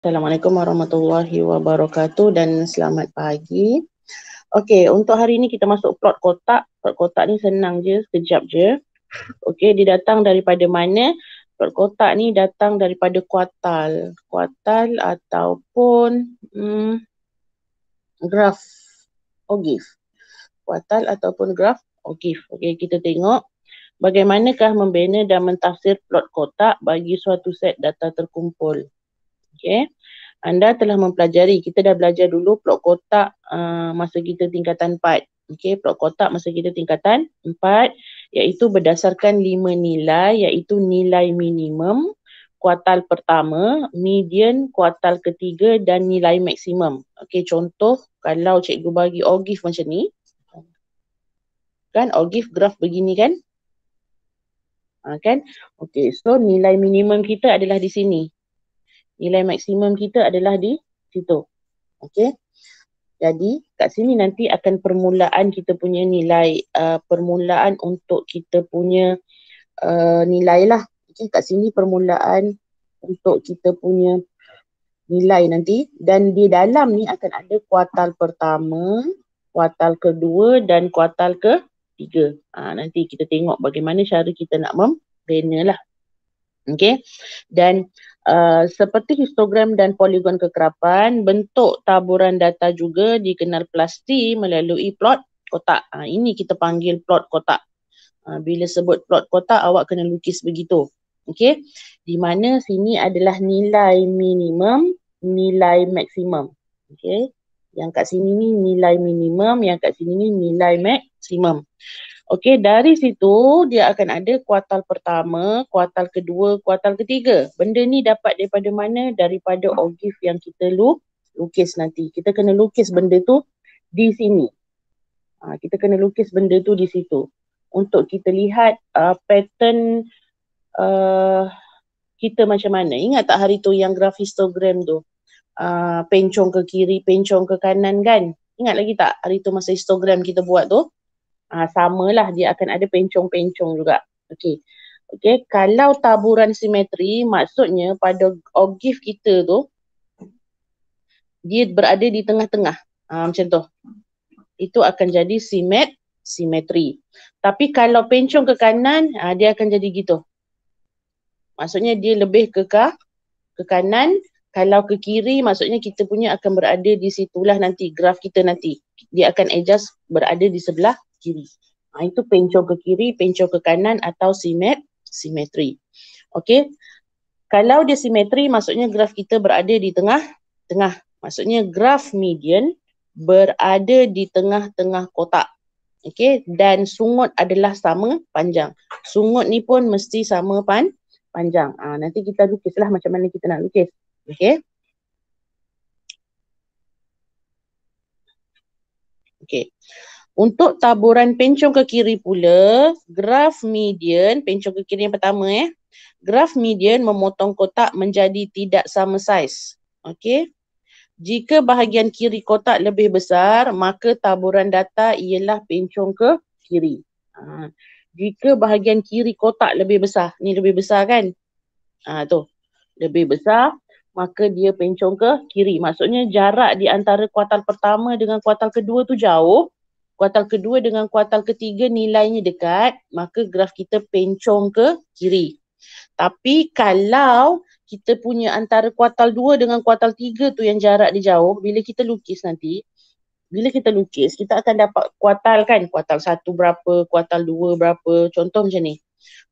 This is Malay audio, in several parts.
Assalamualaikum warahmatullahi wabarakatuh dan selamat pagi. Okey, untuk hari ini kita masuk plot kotak. Plot kotak ni senang je, sekejap je. Okey, dia datang daripada mana? Plot kotak ni datang daripada kuartal. Kuartal ataupun graf Ogif. Kuartal ataupun graf Ogif. Okey, kita tengok bagaimanakah membina dan mentafsir plot kotak bagi suatu set data terkumpul. Okey. Anda telah mempelajari, kita dah belajar dulu plot kotak masa kita tingkatan 4. Okey, plot kotak masa kita tingkatan 4 iaitu berdasarkan 5 nilai iaitu nilai minimum, kuartal pertama, median, kuartal ketiga dan nilai maksimum. Okey, contoh kalau cikgu bagi Ogif macam ni. Kan Ogif graf begini kan? Kan? Okey, so nilai minimum kita adalah di sini. Nilai maksimum kita adalah di situ. Okey. Jadi kat sini nanti akan permulaan kita punya nilai, permulaan untuk kita punya nilai lah. Okey, kat sini permulaan untuk kita punya nilai nanti, dan di dalam ni akan ada kuartal pertama, kuartal kedua dan kuartal ketiga. Nanti kita tengok bagaimana cara kita nak membina lah. Okey. Dan seperti histogram dan poligon kekerapan, bentuk taburan data juga dikenal pasti melalui plot kotak. Ini kita panggil plot kotak. Bila sebut plot kotak, awak kena lukis begitu. Okey. Di mana sini adalah nilai minimum, nilai maksimum. Okey. Yang kat sini ni nilai minimum, yang kat sini ni nilai maksimum. Okey, dari situ dia akan ada kuartal pertama, kuartal kedua, kuartal ketiga. Benda ni dapat daripada mana? Daripada Ogif yang kita lukis nanti. Kita kena lukis benda tu di sini. Kita kena lukis benda tu di situ. Untuk kita lihat pattern kita macam mana. Ingat tak hari tu yang graf histogram tu? Pencong ke kiri, pencong ke kanan kan? Ingat lagi tak hari tu masa histogram kita buat tu? Samalah, dia akan ada pencong-pencong juga. Okey. Okey, kalau taburan simetri maksudnya pada Ogif kita tu dia berada di tengah-tengah. Macam tu. Itu akan jadi simetri. Tapi kalau pencong ke kanan, dia akan jadi gitu. Maksudnya dia lebih ke kanan. Kalau ke kiri maksudnya kita punya akan berada di situlah nanti graf kita nanti. Dia akan adjust berada di sebelah kiri. Itu pencong ke kiri, pencong ke kanan atau simetri. Okey. Kalau dia simetri maksudnya graf kita berada di tengah. Maksudnya graf median berada di tengah-tengah kotak. Okey, dan sungut adalah sama panjang. Sungut ni pun mesti sama panjang. Nanti kita lukislah macam mana kita nak lukis. Okey. Okey. Untuk taburan pencong ke kiri pula, graf median, pencong ke kiri yang pertama graf median memotong kotak menjadi tidak sama saiz. Okey. Jika bahagian kiri kotak lebih besar, maka taburan data ialah pencong ke kiri. Jika bahagian kiri kotak lebih besar, ni lebih besar kan? Tu. Lebih besar, maka dia pencong ke kiri. Maksudnya jarak di antara kuartal pertama dengan kuartal kedua tu jauh. Kuartal kedua dengan kuartal ketiga nilainya dekat, maka graf kita pencong ke kiri. Tapi kalau kita punya antara kuartal 2 dengan kuartal 3 tu yang jarak dia jauh, bila kita lukis nanti, kita akan dapat kuartal kan, kuartal 1 berapa, kuartal 2 berapa, contoh macam ni.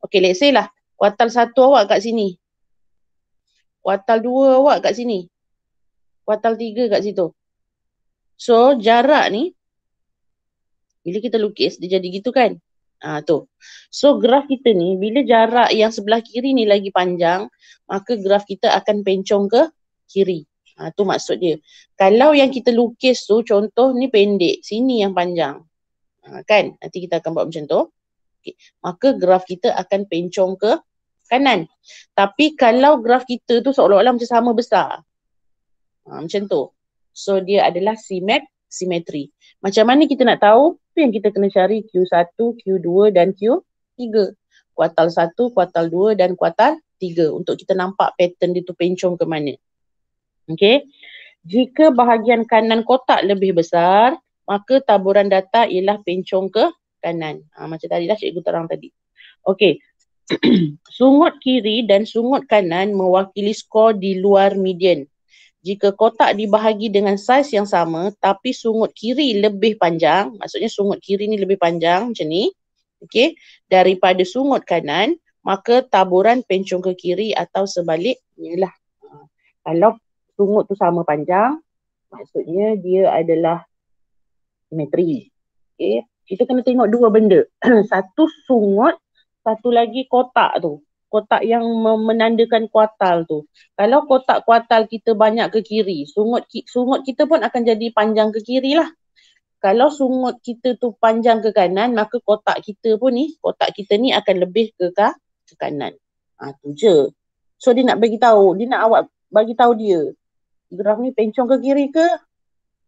Okay, let's say lah, kuartal 1 awak kat sini, kuartal 2 awak kat sini, kuartal 3 kat situ. So, jarak ni, bila kita lukis, dia jadi gitu kan. Tu. So graf kita ni bila jarak yang sebelah kiri ni lagi panjang, maka graf kita akan pencong ke kiri. Tu maksud dia. Kalau yang kita lukis tu contoh ni pendek, sini yang panjang. Kan? Nanti kita akan buat macam tu. Okay. Maka graf kita akan pencong ke kanan. Tapi kalau graf kita tu seolah-olah macam sama besar. Macam tu. So dia adalah simetri. Macam mana kita nak tahu? Itu yang kita kena cari Q1, Q2 dan Q3. Kuartal 1, kuartal 2 dan kuartal 3 untuk kita nampak pattern dia tu pencong ke mana. Okey. Jika bahagian kanan kotak lebih besar, maka taburan data ialah pencong ke kanan. Macam tadi lah cikgu terang tadi. Okey. Sungut kiri dan sungut kanan mewakili skor di luar median. Jika kotak dibahagi dengan saiz yang sama tapi sungut kiri lebih panjang, maksudnya sungut kiri ni lebih panjang macam ni, okey, daripada sungut kanan, maka taburan pencong ke kiri atau sebaliknya lah. Kalau sungut tu sama panjang, maksudnya dia adalah simetri. Okay. Kita kena tengok dua benda. Satu sungut, satu lagi kotak tu. Kotak yang menandakan kuartal tu. Kalau kotak kuartal kita banyak ke kiri, sungut kita pun akan jadi panjang ke kiri lah. Kalau sungut kita tu panjang ke kanan, maka kotak kita ni akan lebih ke kanan. Tu je. So dia nak bagi tahu, dia nak awak bagi tahu dia. Graf ni pencong ke kiri ke?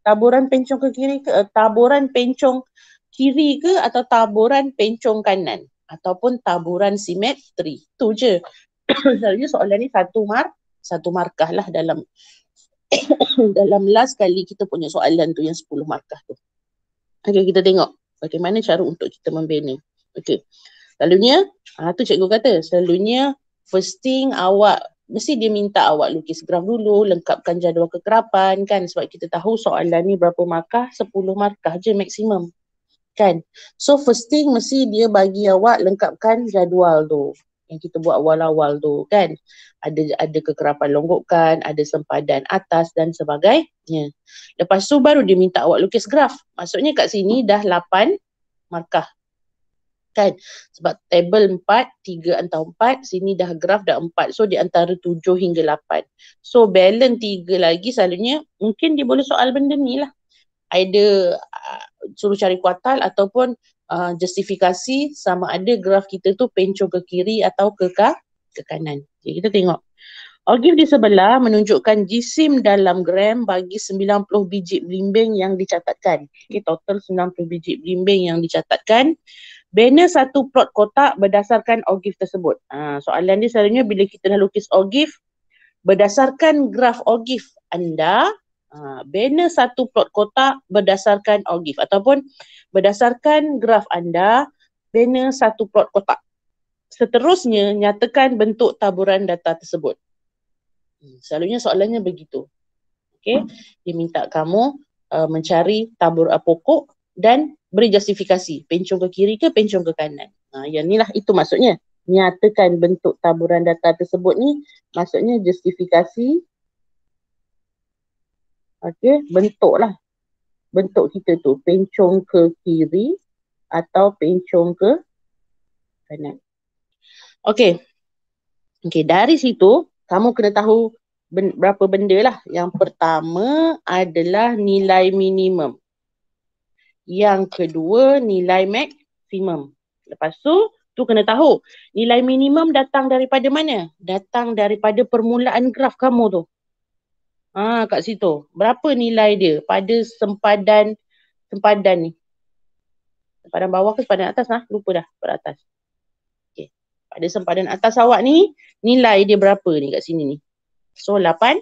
Taburan pencong ke kiri ke? Taburan pencong kiri ke atau taburan pencong kanan? Ataupun taburan simetri. Tu je. Selalunya soalan ni satu markah lah dalam dalam last kali kita punya soalan tu yang 10 markah tu. Okay, kita tengok bagaimana cara untuk kita membina. Okay. Selalunya, tu cikgu kata, selalunya first thing awak mesti dia minta awak lukis graf dulu, lengkapkan jadual kekerapan kan, sebab kita tahu soalan ni berapa markah, 10 markah je maksimum kan. So first thing mesti dia bagi awak lengkapkan jadual tu yang kita buat awal-awal tu kan. Ada kekerapan longgokan, ada sempadan atas dan sebagainya. Lepas tu baru dia minta awak lukis graf. Maksudnya kat sini dah 8 markah kan, sebab tabel 4, 3 atau 4, sini dah graf dah 4, so di antara 7 hingga 8. So balance 3 lagi selalunya mungkin dia boleh soal benda ni lah, either suruh cari kuartal ataupun justifikasi sama ada graf kita tu pencong ke kiri atau ke kanan. Jadi kita tengok Ogif di sebelah menunjukkan jisim dalam gram bagi 90 biji belimbing yang dicatatkan. Okay, total 90 biji belimbing yang dicatatkan. Banner satu plot kotak berdasarkan Ogif tersebut. Soalan ni selalunya bila kita dah lukis Ogif, berdasarkan graf Ogif anda, banner satu plot kotak berdasarkan Ogif ataupun berdasarkan graf anda, banner satu plot kotak. Seterusnya, nyatakan bentuk taburan data tersebut. Selalunya soalannya begitu. Okay? Dia minta kamu mencari pokok dan beri justifikasi. Pencong ke kiri ke pencong ke kanan. Yang ni lah, itu maksudnya. Nyatakan bentuk taburan data tersebut ni, maksudnya justifikasi. Okay, bentuk lah. Bentuk kita tu, pencong ke kiri atau pencong ke kanan. Okay. Okay, dari situ, kamu kena tahu berapa benda lah. Yang pertama adalah nilai minimum. Yang kedua, nilai maksimum. Lepas tu kena tahu nilai minimum datang daripada mana? Datang daripada permulaan graf kamu tu. Kat situ. Berapa nilai dia pada sempadan ni? Sempadan bawah ke sempadan atas lah? Lupa dah, pada atas. Okay. Pada sempadan atas awak ni, nilai dia berapa ni kat sini ni? So, 80.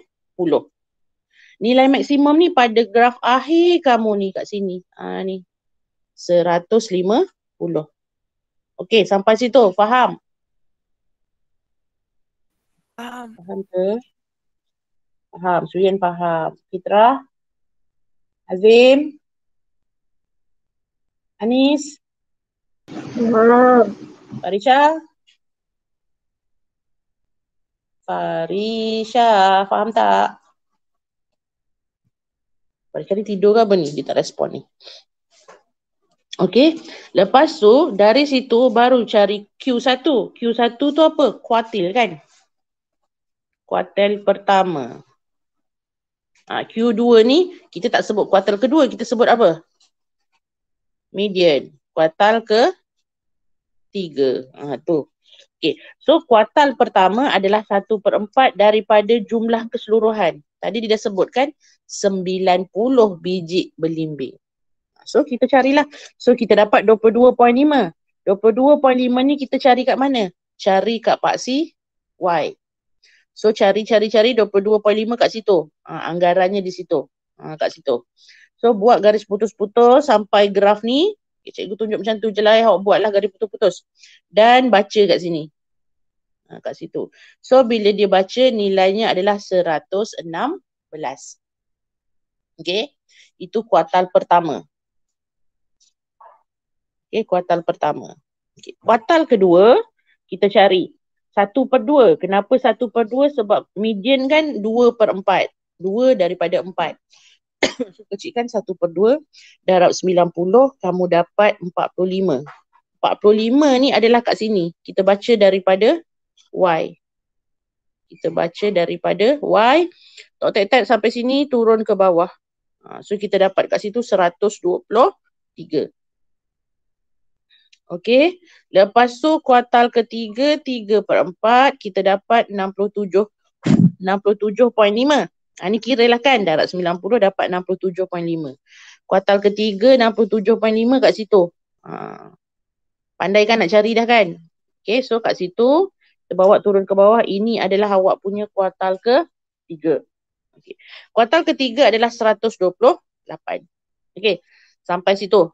Nilai maksimum ni pada graf akhir kamu ni kat sini. Ni. 150. Okey, sampai situ. Faham? Faham. Faham ke? Faham. Suyen faham. Fitra? Azim? Anis? Faham. Farisha? Farisha, faham tak? Farisha ni tidur ke apa ni? Dia tak respon ni. Okey, lepas tu dari situ baru cari Q1. Q1 tu apa? Kuartil kan? Kuartil pertama. Q2 ni kita tak sebut kuartil kedua, kita sebut apa? Median. Kuartal ke 3. Tu. Okay. So kuartal pertama adalah 1/4 daripada jumlah keseluruhan. Tadi dia dah sebutkan 90 biji belimbing. So kita carilah. So kita dapat 22.5. 22.5 ni kita cari kat mana? Cari kat paksi Y. So cari 22.5 kat situ. Anggarannya di situ. Kat situ. So buat garis putus-putus sampai graf ni. Cikgu tunjuk macam tu je lah, awak buatlah garis putus-putus. Dan baca kat sini. Kat situ. So bila dia baca nilainya adalah 116. Okay. Itu kuartal pertama. Okay, kuartal pertama. Okay. Kuartal kedua, kita cari 1/2. Kenapa 1/2? Sebab median kan 2/4. 2 daripada 4. So, kecilkan 1/2 darab 90, kamu dapat 45. 45 ni adalah kat sini. Kita baca daripada Y. Kita baca daripada Y. Tok sampai sini, turun ke bawah. So, kita dapat kat situ 123. Okey. Lepas tu kuartal ketiga 3/4 kita dapat 67. 67.5. Ni kira lah kan, darab 90 dapat 67.5. Kuartal ketiga 67.5 kat situ. Pandai kan nak cari dah kan? Okey, so kat situ kita bawa turun ke bawah. Ini adalah awak punya kuartal ketiga. Okey. Kuartal ketiga adalah 128. Okey. Sampai situ.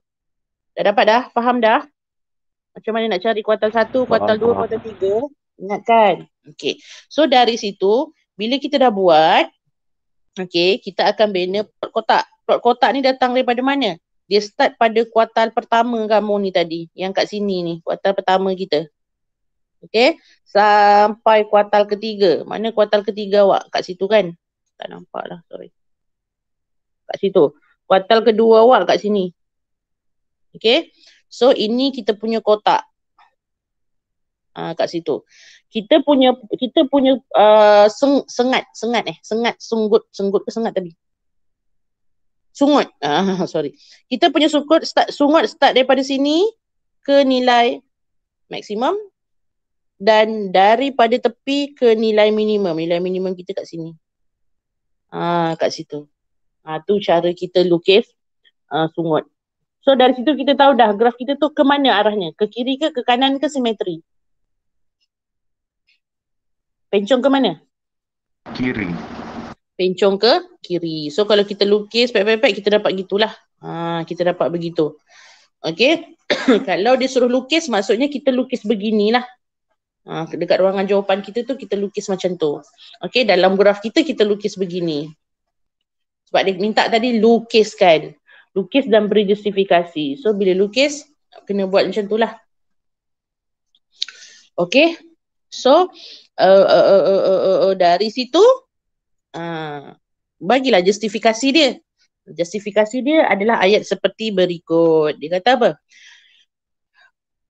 Dah dapat dah? Faham dah? Macam mana nak cari kuartal 1, kuartal 2, kuartal 3. Ingat kan? Okay. So dari situ, bila kita dah buat, okay, kita akan bina plot kotak. Plot kotak ni datang daripada mana? Dia start pada kuartal pertama kamu ni tadi. Yang kat sini ni, kuartal pertama kita. Okay. Sampai kuartal ketiga. Mana kuartal ketiga awak? Kat situ kan? Tak nampak lah, sorry. Kat situ. Kuartal kedua awak kat sini. Okay. So ini kita punya kotak. Kat situ. Kita punya sunggut ke sengat tadi? Sungut. Sorry. Kita punya sungut start daripada sini ke nilai maksimum dan daripada tepi ke nilai minimum. Nilai minimum kita kat sini. Kat situ. Tu cara kita lukis sungut. So dari situ kita tahu dah graf kita tu ke mana arahnya. Ke kiri ke kanan ke simetri? Pencong ke mana? Kiri. Pencong ke kiri. So kalau kita lukis pepek-pepek kita dapat gitulah. Kita dapat begitu. Okay. Kalau dia suruh lukis maksudnya kita lukis beginilah. Dekat ruangan jawapan kita tu kita lukis macam tu. Okay. Dalam graf kita lukis begini. Sebab dia minta tadi lukiskan. Lukis dan beri justifikasi. So bila lukis kena buat macam tu lah. Okay. So dari situ bagilah justifikasi dia. Justifikasi dia adalah ayat seperti berikut. Dia kata apa?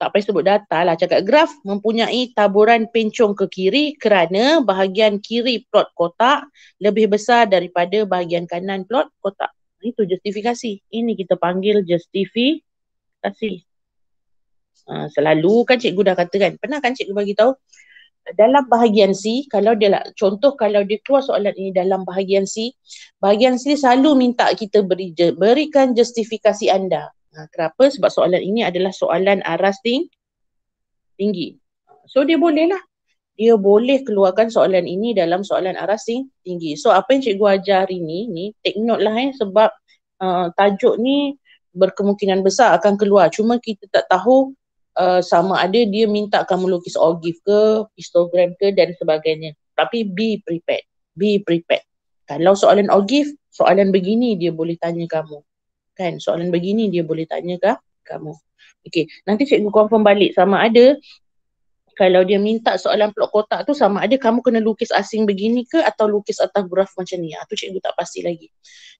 Tak payah sebut data lah. Cakap graf mempunyai taburan pencong ke kiri kerana bahagian kiri plot kotak lebih besar daripada bahagian kanan plot kotak. Itu justifikasi. Ini kita panggil justifikasi. Selalu kan cikgu dah kata kan. Pernah kan cikgu bagi tahu? Dalam bahagian C, kalau dia contoh kalau dia keluar soalan ini dalam bahagian C selalu minta kita berikan justifikasi anda. Kenapa? Sebab soalan ini adalah soalan aras tinggi. So dia boleh lah. Dia boleh keluarkan soalan ini dalam soalan aras tinggi. So apa yang cikgu ajar hari ni take note lah sebab tajuk ni berkemungkinan besar akan keluar. Cuma kita tak tahu sama ada dia minta kamu lukis ogive ke, histogram ke dan sebagainya. Tapi be prepared. Be prepared. Kalau soalan ogive, soalan begini dia boleh tanya kamu. Kan? Soalan begini dia boleh tanya kamu. Okey, nanti cikgu confirm balik sama ada kalau dia minta soalan plot kotak tu sama ada kamu kena lukis asing begini ke atau lukis atas graf macam ni. Tu cikgu tak pasti lagi.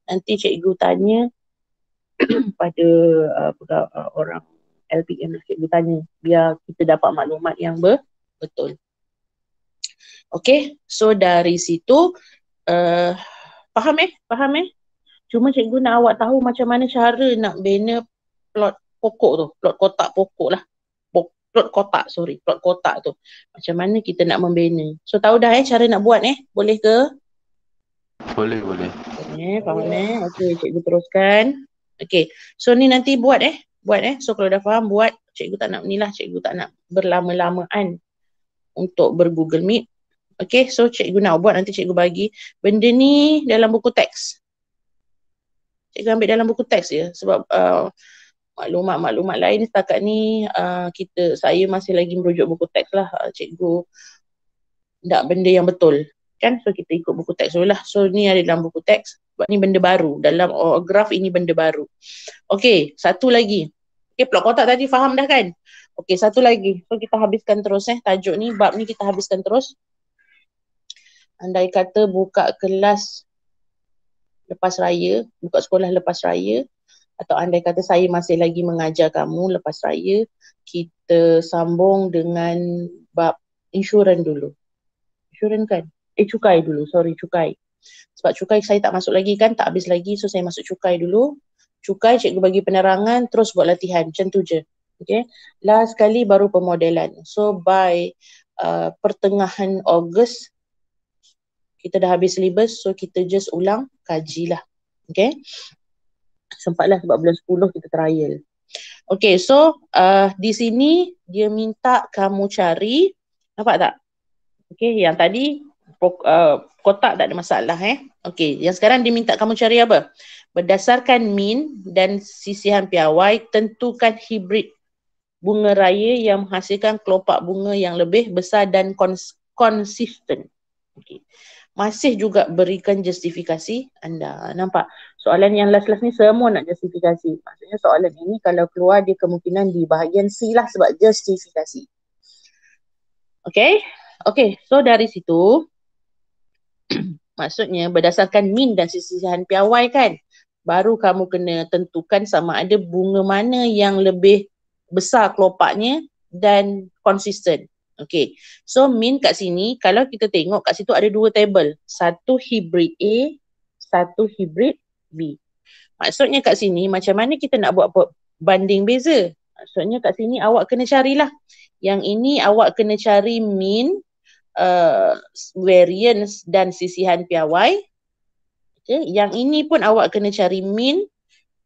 Nanti cikgu tanya pada orang LPM, cikgu tanya biar kita dapat maklumat yang betul. Okay, so dari situ faham Cuma cikgu nak awak tahu macam mana cara nak bina plot pokok tu, plot kotak pokok lah. Plot kotak tu. Macam mana kita nak membina. So tahu dah cara nak buat boleh ke? Boleh. Faham Okey, cikgu teruskan. Okey, so ni nanti buat So kalau dah faham buat, cikgu tak nak berlama-lamaan untuk ber-Google Meet. Okay, so cikgu nak buat, nanti cikgu bagi. Benda ni dalam buku teks. Cikgu ambil dalam buku teks je sebab maklumat-maklumat lain setakat ni saya masih lagi merujuk buku teks lah. Cikgu tak benda yang betul kan, so kita ikut buku teks dulu lah. So ni ada dalam buku teks sebab ni benda baru dalam graf ini, benda baru. Okay, satu lagi. Okay, plot kotak tadi faham dah kan? Okay, satu lagi. So kita habiskan terus tajuk ni, bab ni kita habiskan terus. Andai kata buka kelas lepas raya, buka sekolah lepas raya, atau andai kata saya masih lagi mengajar kamu lepas raya, kita sambung dengan bab insurans dulu. Insurans kan? Cukai dulu, cukai. Sebab cukai saya tak masuk lagi kan, tak habis lagi, so saya masuk cukai dulu. Cukai cikgu bagi penerangan, terus buat latihan, macam tu je. Okay. Last sekali baru pemodelan. So by pertengahan Ogos, kita dah habis syllabus, so kita just ulang kaji lah. Okay. Sempatlah sebab bulan 10 kita trial. Okay, so di sini dia minta kamu cari, nampak tak? Okay, yang tadi kotak tak ada masalah Okay, yang sekarang dia minta kamu cari apa? Berdasarkan min dan sisihan piawai, tentukan hibrid bunga raya yang menghasilkan kelopak bunga yang lebih besar dan konsisten. Okay. Masih juga berikan justifikasi anda. Nampak? Soalan yang last-last ni semua nak justifikasi. Maksudnya soalan ini kalau keluar dia kemungkinan di bahagian C lah sebab justifikasi. Okay? Okay, so dari situ maksudnya berdasarkan min dan sisihan piawai kan, baru kamu kena tentukan sama ada bunga mana yang lebih besar kelopaknya dan konsisten. Okay, so min kat sini, kalau kita tengok kat situ ada dua table. Satu hibrid A, satu hibrid B. Maksudnya kat sini macam mana kita nak buat banding beza? Maksudnya kat sini awak kena carilah. Yang ini awak kena cari min, variance dan sisihan piawai. Okay, yang ini pun awak kena cari min,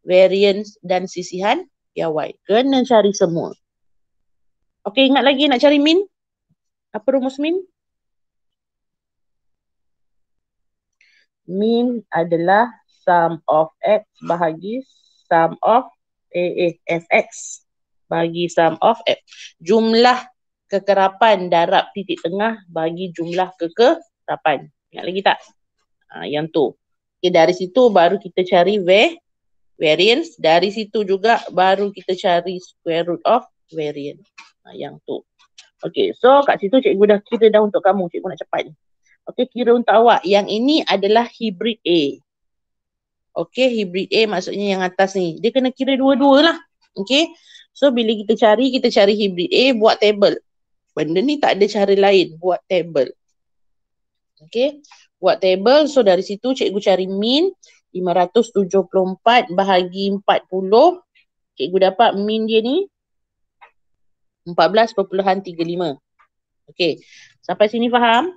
variance dan sisihan piawai. Kena cari semua. Okay, ingat lagi nak cari min? Apa rumus min? Min adalah sum of x bahagi sum of fx bagi sum of f. Jumlah kekerapan darab titik tengah bagi jumlah kekerapan. Ingat lagi tak? Yang tu. Okay, dari situ baru kita cari variance. Dari situ juga baru kita cari square root of variance. Yang tu. Okay, so kat situ cikgu dah kira dah untuk kamu. Cikgu nak cepat ni. Okay, kira untuk awak. Yang ini adalah hibrid A. Okay, hibrid A maksudnya yang atas ni. Dia kena kira dua-dua lah. Okay, so bila kita cari hibrid A, buat table. Benda ni tak ada cara lain. Buat table. Okay, buat table. So dari situ cikgu cari min 574 bahagi 40. Cikgu dapat min dia ni 14.35. Okay, sampai sini faham?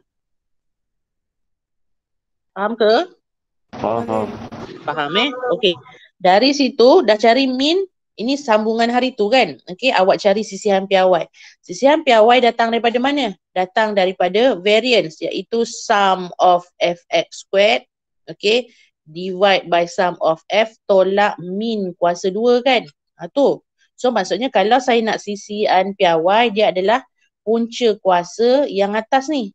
Faham ke? Faham. Faham Okay. Dari situ dah cari min, ini sambungan hari tu kan. Okay, awak cari sisihan piawai. Sisihan piawai datang daripada mana? Datang daripada variance, iaitu sum of fx squared. Okay, divide by sum of f tolak min kuasa 2 kan. Tu. So maksudnya kalau saya nak sisihan piawai, dia adalah punca kuasa yang atas ni.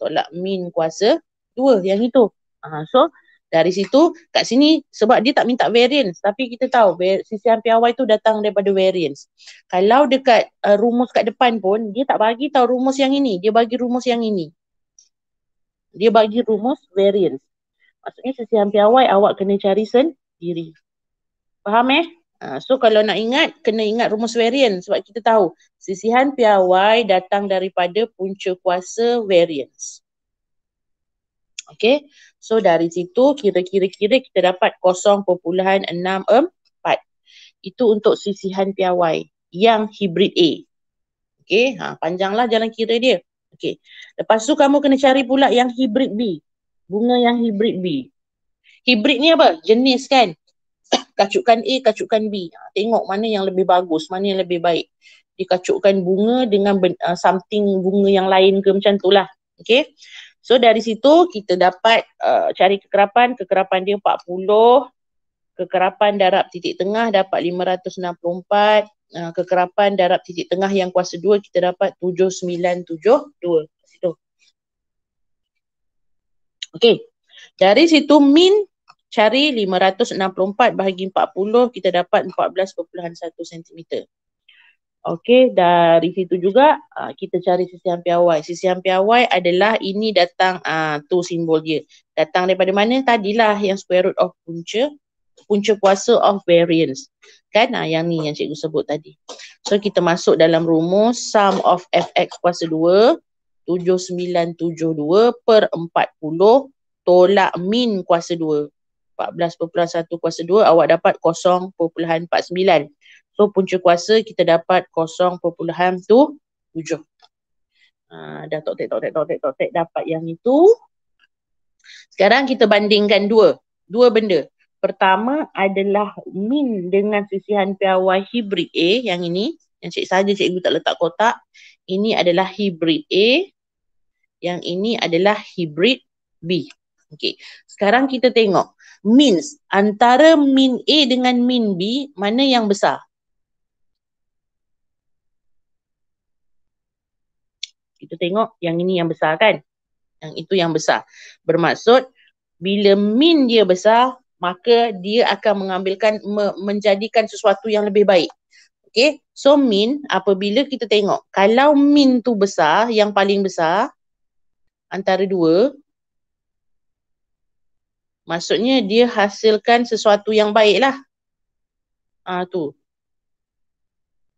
Tolak min kuasa 2 yang itu. So dari situ kat sini sebab dia tak minta variance, tapi kita tahu sisihan piawai tu datang daripada variance. Kalau dekat rumus kat depan pun dia tak bagi tahu rumus yang ini, dia bagi rumus yang ini. Dia bagi rumus variance. Maksudnya sisihan piawai awak kena cari sendiri. Faham So kalau nak ingat, kena ingat rumus variance sebab kita tahu sisihan piawai datang daripada punca kuasa variance. Okay, so dari situ kira-kira kita dapat 0.64. Itu untuk sisihan piawai yang hibrid A. Okay, panjanglah jalan kira dia. Okay, lepas tu kamu kena cari pula yang hibrid B. Bunga yang hibrid B. Hibrid ni apa? Jenis kan? Kacukan A, kacukan B. Tengok mana yang lebih bagus, mana yang lebih baik. dikacukkan bunga dengan something bunga yang lain ke macam tu lah. Okay. So dari situ kita dapat cari kekerapan dia 40, kekerapan darab titik tengah dapat 564, kekerapan darab titik tengah yang kuasa 2 kita dapat 7972. Situ. Okey. Dari situ min cari 564 bahagi 40 kita dapat 14.1 cm. Okey, dari situ juga kita cari sisihan piawai. Sisihan piawai adalah ini datang tu simbol dia. Datang daripada mana? Tadilah yang square root of punca kuasa of variance. Kan? Yang ni yang cikgu sebut tadi. So kita masuk dalam rumus sum of fx kuasa 2 7972 per 40 tolak min kuasa 2. 14.1 kuasa 2 awak dapat 0.49. So punca kuasa kita dapat 0.7. Dah tok-tek dapat yang itu. Sekarang kita bandingkan dua benda. Pertama adalah min dengan sisihan piawai hibrid A yang ini. Yang cikgu tak letak kotak. Ini adalah hibrid A. Yang ini adalah hibrid B. Okey. Sekarang kita tengok means antara min A dengan min B mana yang besar? Kita tengok yang ini yang besar kan? Yang itu yang besar. Bermaksud bila min dia besar, maka dia akan menjadikan sesuatu yang lebih baik. Okay? So min apabila kita tengok, kalau min tu besar, yang paling besar antara dua, maksudnya dia hasilkan sesuatu yang baik lah. Tu.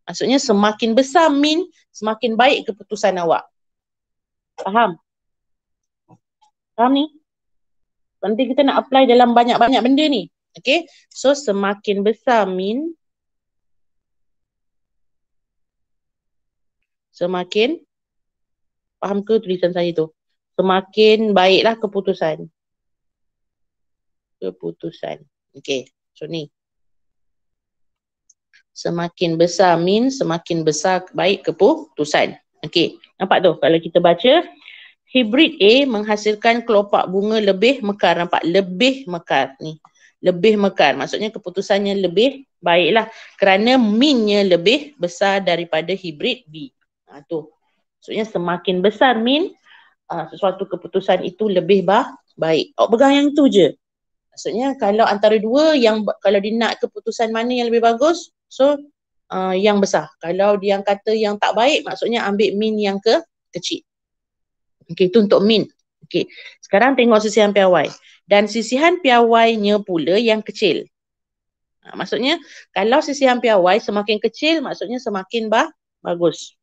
Maksudnya semakin besar min, semakin baik keputusan awak. Faham? Faham ni? Nanti kita nak apply dalam banyak-banyak benda ni. Okay? So semakin besar min, semakin, faham ke tulisan saya tu? Semakin baiklah keputusan. Okay. So ni. Semakin besar min, semakin besar baik keputusan. Okay. Nampak tu? Kalau kita baca, hibrid A menghasilkan kelopak bunga lebih mekar. Nampak? Lebih mekar ni. Lebih mekar. Maksudnya keputusannya lebih baiklah. Kerana minnya lebih besar daripada hibrid B. Tu. Maksudnya semakin besar min, sesuatu keputusan itu lebih baik. Awak pegang yang tu je. Maksudnya kalau antara dua, kalau dia nak keputusan mana yang lebih bagus, so yang besar. Kalau dia kata yang tak baik, maksudnya ambil min yang kecil. Okey, itu untuk min. Okey, sekarang tengok sisihan piawai. Dan sisihan piawainya pula yang kecil. Maksudnya kalau sisihan piawai semakin kecil, maksudnya semakin bagus.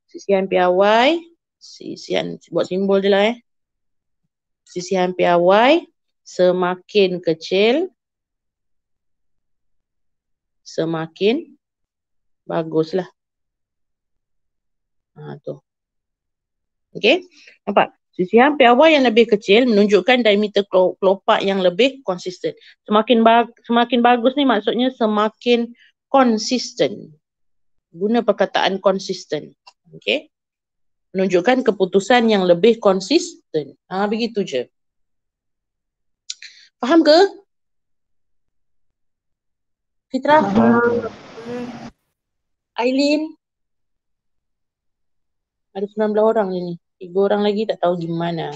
Sisihan piawai, buat simbol je lah Sisihan piawai semakin kecil, semakin baguslah. Tu. Okey, nampak? Sisihan piawai yang lebih kecil menunjukkan diameter kelopak yang lebih konsisten. Semakin bagus ni maksudnya semakin konsisten. Guna perkataan konsisten. Okey. Menunjukkan keputusan yang lebih konsisten. Begitu je. Faham ke? Fitra? Aileen? Ada 19 orang ni. 3 orang lagi tak tahu gimana.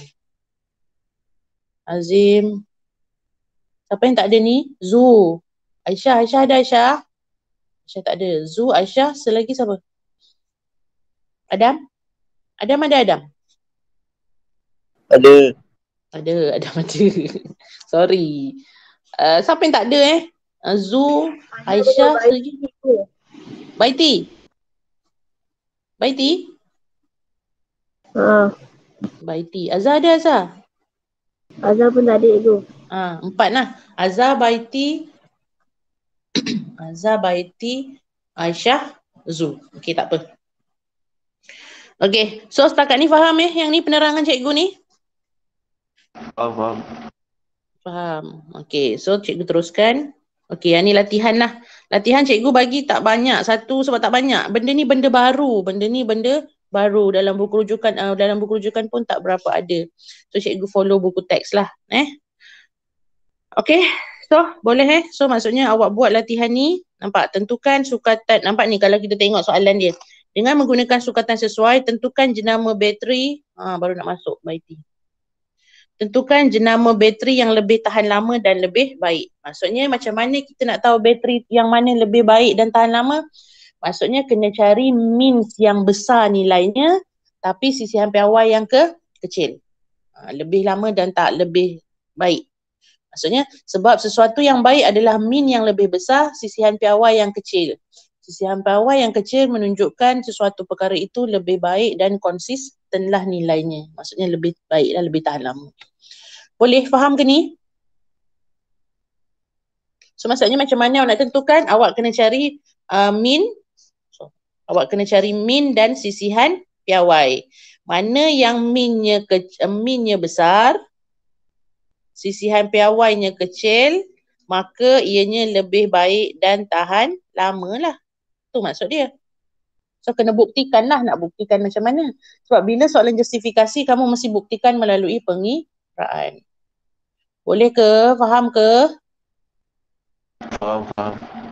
Azim. Siapa yang tak ada ni? Zu. Aisyah ada Aisyah? Aisyah tak ada. Zu, Aisyah, selagi siapa? Adam? Adam ada Adam? Ada. Adam ada. Sorry. Siapa yang tak ada Zu, Aisyah, selagi. Baiti? Baiti. Azhar ada Azhar? Azhar pun tak ada tu. 4 lah. Azhar, Baiti, Aisyah, Zu. Okey, tak apa. Okey, so setakat ni faham yang ni penerangan cikgu ni? Faham. Faham. Okey, so cikgu teruskan. Okey, yang ni latihan lah. Latihan cikgu bagi tak banyak. Satu sebab tak banyak. Benda ni benda baru. Benda ni benda baru. Dalam buku rujukan pun tak berapa ada. So cikgu follow buku teks lah. Okey. So boleh So maksudnya awak buat latihan ni. Nampak? Tentukan sukatan. Nampak ni kalau kita tengok soalan dia. Dengan menggunakan sukatan sesuai, tentukan jenama bateri. Baru nak masuk baiti. Tentukan jenama bateri yang lebih tahan lama dan lebih baik. Maksudnya macam mana kita nak tahu bateri yang mana lebih baik dan tahan lama? Maksudnya kena cari means yang besar nilainya tapi sisihan piawai yang kecil. Lebih lama dan tak lebih baik. Maksudnya sebab sesuatu yang baik adalah mean yang lebih besar, sisihan piawai yang kecil. Sisihan piawai yang kecil menunjukkan sesuatu perkara itu lebih baik dan konsistenlah nilainya. Maksudnya lebih baik dan lebih tahan lama. Boleh faham ke ni? So maksudnya macam mana awak nak tentukan? Awak kena cari mean. Awak kena cari mean dan sisihan piawai. Mana yang meannya besar, sisihan piawainya kecil, maka ianya lebih baik dan tahan lama lah. Tu maksud dia. So kena buktikan lah, nak buktikan macam mana. Sebab bila soalan justifikasi, kamu mesti buktikan melalui pengiraan. Boleh ke? Faham ke? Faham.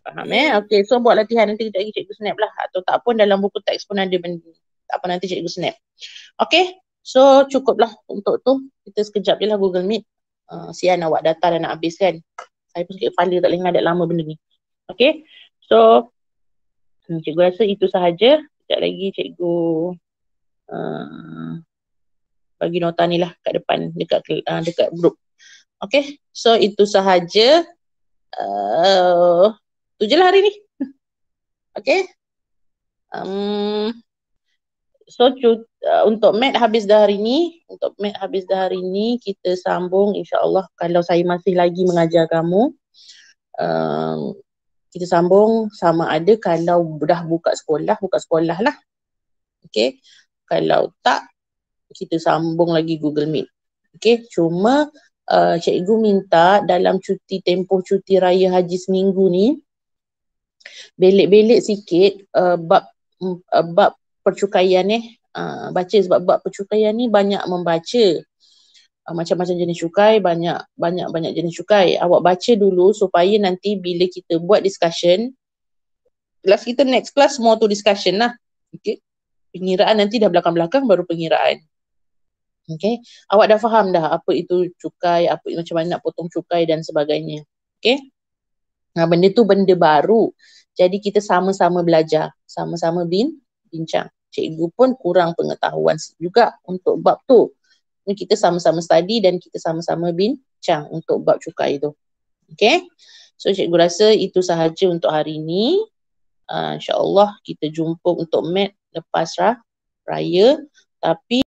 Faham Okey, so buat latihan nanti kejap lagi cikgu snap lah. Atau tak pun dalam buku teks pun ada benda. Tak apa nanti cikgu snap. Okey, so cukuplah untuk tu. Kita sekejap je lah Google Meet. Sian awak data dah nak habis kan. Saya pun sikit kepala tak boleh ngadat lama benda ni. Okey, so cikgu rasa itu sahaja. Sekejap lagi cikgu bagi nota ni lah kat depan dekat grup. Okey, so itu sahaja. Tu je lah hari ni. Okey. So untuk mat habis dah hari ni. Kita sambung insya-Allah kalau saya masih lagi mengajar kamu. Kita sambung sama ada kalau dah buka sekolah lah. Okey. Kalau tak kita sambung lagi Google Meet. Okey, cuma cikgu minta dalam tempoh cuti raya haji seminggu ni belik-belik sikit bab percukaian baca sebab bab percukaian ni banyak membaca macam-macam jenis cukai, banyak jenis cukai. Awak baca dulu supaya nanti bila kita buat discussion, kelas kita next class more to discussion lah. Okey. Pengiraan nanti dah belakang-belakang baru pengiraan. Okey, awak dah faham dah apa itu cukai, macam mana nak potong cukai dan sebagainya. Okey. Benda tu benda baru. Jadi kita sama-sama belajar, sama-sama bincang. Cikgu pun kurang pengetahuan juga untuk bab tu. Kita sama-sama study dan kita sama-sama bincang untuk bab cukai tu. Okey. So cikgu rasa itu sahaja untuk hari ini. InsyaAllah kita jumpa untuk mat lepas raya. Tapi